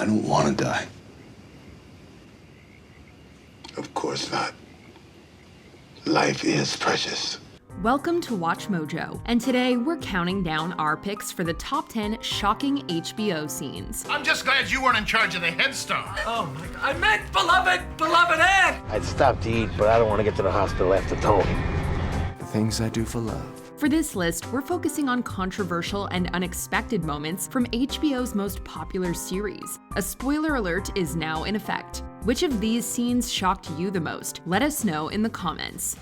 don't want to die. Of course not. Life is precious. Welcome to Watch Mojo, and today we're counting down our picks for the top 10 shocking HBO scenes. I'm just glad you weren't in charge of the headstone. Oh my God, I meant beloved Aunt! I'd stop to eat, but I don't want to get to the hospital after Tony. The things I do for love. For this list, we're focusing on controversial and unexpected moments from HBO's most popular series. A spoiler alert is now in effect. Which of these scenes shocked you the most? Let us know in the comments.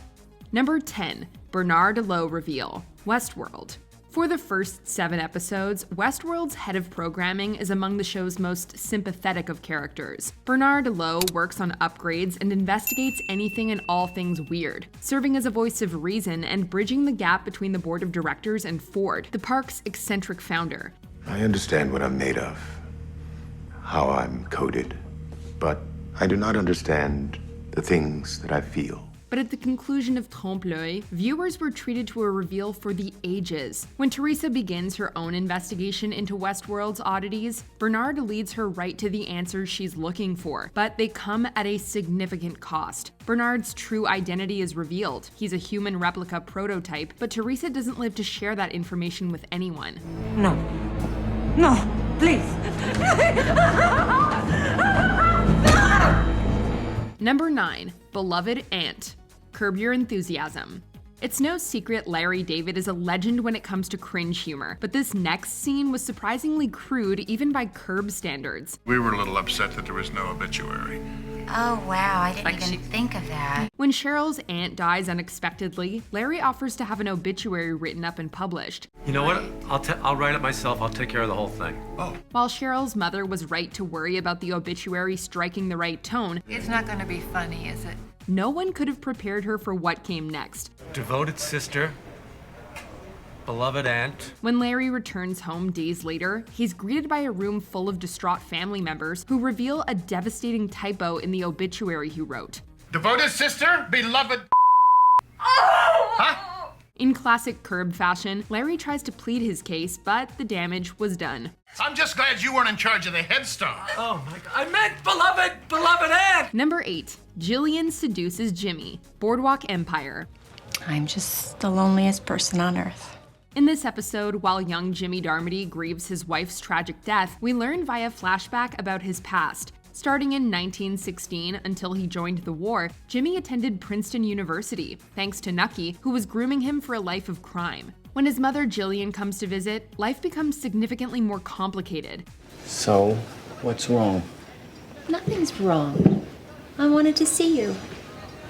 Number 10, Bernard Lowe reveal, Westworld. For the first 7 episodes, Westworld's head of programming is among the show's most sympathetic of characters. Bernard Lowe works on upgrades and investigates anything and all things weird, serving as a voice of reason and bridging the gap between the board of directors and Ford, the park's eccentric founder. I understand what I'm made of, how I'm coded, but I do not understand the things that I feel. But at the conclusion of Trompe-l'œil, viewers were treated to a reveal for the ages. When Teresa begins her own investigation into Westworld's oddities, Bernard leads her right to the answers she's looking for, but they come at a significant cost. Bernard's true identity is revealed. He's a human replica prototype, but Teresa doesn't live to share that information with anyone. No, please. Number 9, Beloved Aunt. Curb Your Enthusiasm. It's no secret Larry David is a legend when it comes to cringe humor, but this next scene was surprisingly crude even by Curb standards. We were a little upset that there was no obituary. Oh wow, I didn't even think of that. When Cheryl's aunt dies unexpectedly, Larry offers to have an obituary written up and published. You know what? I'll write it myself. I'll take care of the whole thing. Oh. While Cheryl's mother was right to worry about the obituary striking the right tone, It's not gonna be funny, is it? no one could have prepared her for what came next. Devoted sister, beloved aunt. When Larry returns home days later, he's greeted by a room full of distraught family members who reveal a devastating typo in the obituary he wrote. Devoted sister, beloved. Huh? In classic Curb fashion, Larry tries to plead his case, but the damage was done. I'm just glad you weren't in charge of the headstone. Oh my God, I meant beloved Aunt! Number 8, Gillian seduces Jimmy, Boardwalk Empire. I'm just the loneliest person on earth. In this episode, while young Jimmy Darmody grieves his wife's tragic death, we learn via flashback about his past. Starting in 1916 until he joined the war, Jimmy attended Princeton University, thanks to Nucky, who was grooming him for a life of crime. When his mother Gillian comes to visit, life becomes significantly more complicated. So, what's wrong? Nothing's wrong. I wanted to see you.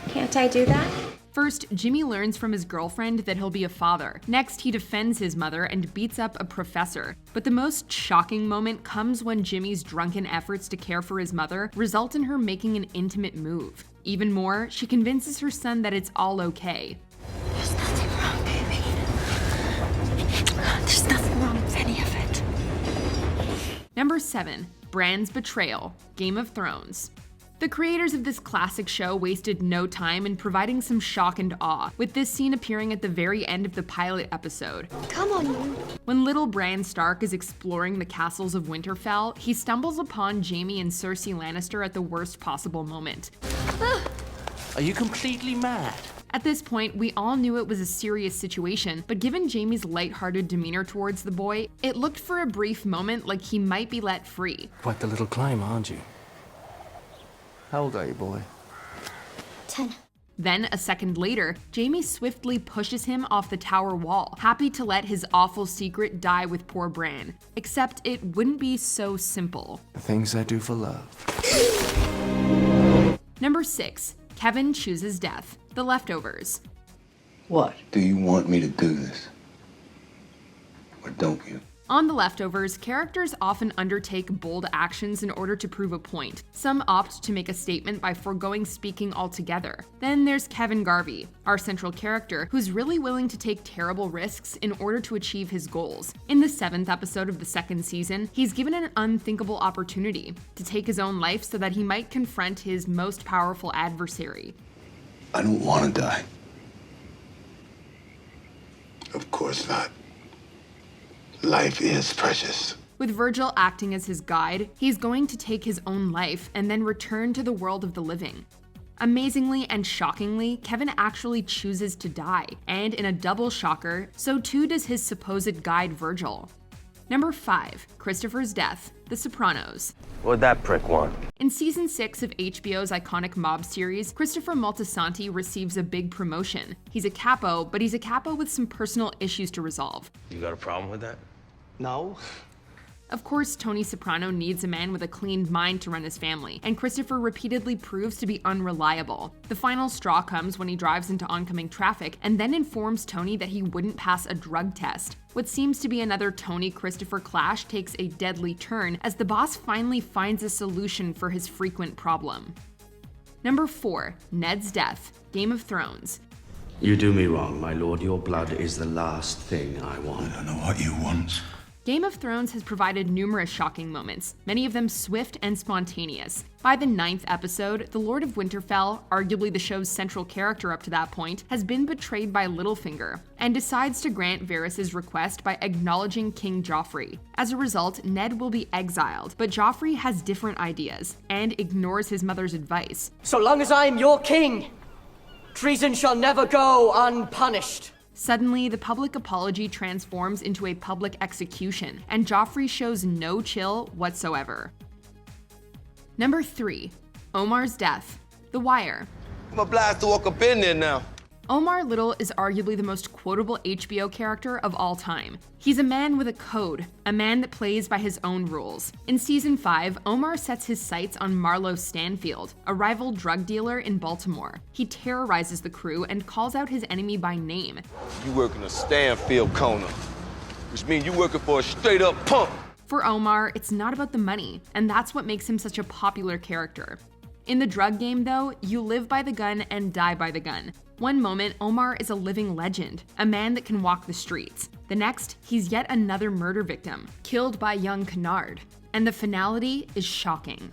Can't I do that? First, Jimmy learns from his girlfriend that he'll be a father. Next, he defends his mother and beats up a professor. But the most shocking moment comes when Jimmy's drunken efforts to care for his mother result in her making an intimate move. Even more, she convinces her son that it's all okay. There's nothing wrong, baby. There's nothing wrong with any of it. Number 7, Bran's Betrayal, Game of Thrones. The creators of this classic show wasted no time in providing some shock and awe, with this scene appearing at the very end of the pilot episode. Come on, you. When little Bran Stark is exploring the castles of Winterfell, he stumbles upon Jaime and Cersei Lannister at the worst possible moment. Are you completely mad? At this point, we all knew it was a serious situation, but given Jaime's lighthearted demeanor towards the boy, it looked for a brief moment like he might be let free. Quite the little climb, aren't you? How old are you, boy? 10. Then, a second later, Jaime swiftly pushes him off the tower wall, happy to let his awful secret die with poor Bran. Except it wouldn't be so simple. The things I do for love. Number 6, Kevin chooses death, The Leftovers. What? Do you want me to do this? Or don't you? On The Leftovers, characters often undertake bold actions in order to prove a point. Some opt to make a statement by foregoing speaking altogether. Then there's Kevin Garvey, our central character, who's really willing to take terrible risks in order to achieve his goals. In the 7th episode of the 2nd season, he's given an unthinkable opportunity to take his own life so that he might confront his most powerful adversary. I don't want to die. Of course not. Life is precious. With Virgil acting as his guide, he's going to take his own life and then return to the world of the living. Amazingly and shockingly, Kevin actually chooses to die, and in a double shocker, so too does his supposed guide Virgil. Number 5. Christopher's death. The Sopranos. What'd that prick want? In season 6 of HBO's iconic mob series, Christopher Moltisanti receives a big promotion. He's a capo, but he's a capo with some personal issues to resolve. You got a problem with that? No. Of course, Tony Soprano needs a man with a clean mind to run his family, and Christopher repeatedly proves to be unreliable. The final straw comes when he drives into oncoming traffic and then informs Tony that he wouldn't pass a drug test. What seems to be another Tony-Christopher clash takes a deadly turn as the boss finally finds a solution for his frequent problem. Number 4. Ned's death. Game of Thrones. You do me wrong, my lord. Your blood is the last thing I want. I don't know what you want. Game of Thrones has provided numerous shocking moments, many of them swift and spontaneous. By the 9th episode, the Lord of Winterfell, arguably the show's central character up to that point, has been betrayed by Littlefinger, and decides to grant Varys' request by acknowledging King Joffrey. As a result, Ned will be exiled, but Joffrey has different ideas, and ignores his mother's advice. So long as I am your king, treason shall never go unpunished. Suddenly, the public apology transforms into a public execution, and Joffrey shows no chill whatsoever. Number 3. Omar's death. The Wire. I'm a blast to walk up in there now. Omar Little is arguably the most quotable HBO character of all time. He's a man with a code, a man that plays by his own rules. In season 5, Omar sets his sights on Marlo Stanfield, a rival drug dealer in Baltimore. He terrorizes the crew and calls out his enemy by name. You working a Stanfield corner, which means you working for a straight up punk. For Omar, it's not about the money, and that's what makes him such a popular character. In the drug game, though, you live by the gun and die by the gun. One moment, Omar is a living legend, a man that can walk the streets. The next, he's yet another murder victim, killed by young Kennard. And the finality is shocking.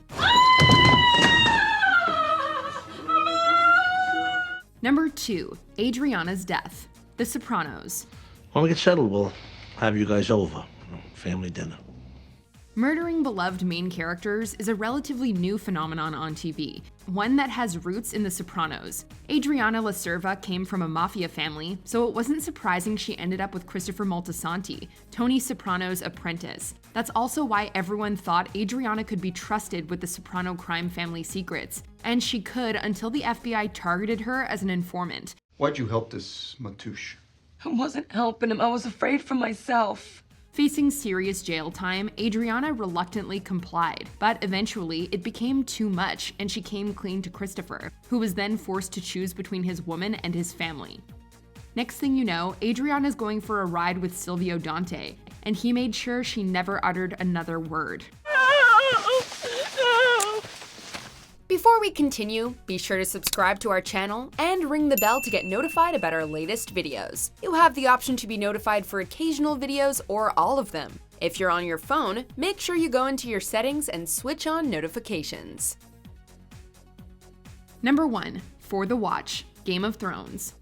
Number 2. Adriana's death. The Sopranos. When we get settled, we'll have you guys over. Family dinner. Murdering beloved main characters is a relatively new phenomenon on TV, one that has roots in The Sopranos. Adriana La Cerva came from a mafia family, so it wasn't surprising she ended up with Christopher Moltisanti, Tony Soprano's apprentice. That's also why everyone thought Adriana could be trusted with the Soprano crime family secrets, and she could until the FBI targeted her as an informant. Why'd you help this Matouche? I wasn't helping him, I was afraid for myself. Facing serious jail time, Adriana reluctantly complied, but eventually it became too much and she came clean to Christopher, who was then forced to choose between his woman and his family. Next thing you know, Adriana's going for a ride with Silvio Dante, and he made sure she never uttered another word. Before we continue, be sure to subscribe to our channel and ring the bell to get notified about our latest videos. You have the option to be notified for occasional videos or all of them. If you're on your phone, make sure you go into your settings and switch on notifications. Number 1. For the Watch. Game of Thrones.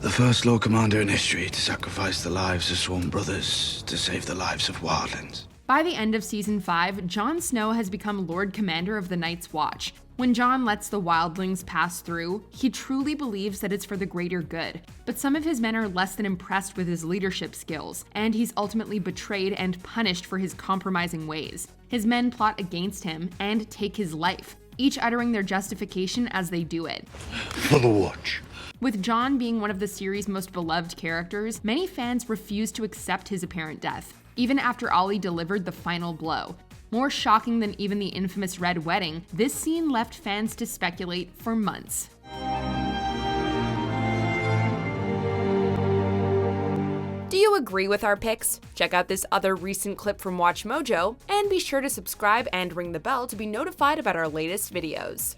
The first Lord Commander in history to sacrifice the lives of sworn brothers to save the lives of wildlings. By the end of Season 5, Jon Snow has become Lord Commander of the Night's Watch. When Jon lets the wildlings pass through, he truly believes that it's for the greater good. But some of his men are less than impressed with his leadership skills, and he's ultimately betrayed and punished for his compromising ways. His men plot against him and take his life, each uttering their justification as they do it. For the Watch. With Jon being one of the series' most beloved characters, many fans refuse to accept his apparent death, even after Ollie delivered the final blow. More shocking than even the infamous Red Wedding, this scene left fans to speculate for months. Do you agree with our picks? Check out this other recent clip from WatchMojo, and be sure to subscribe and ring the bell to be notified about our latest videos.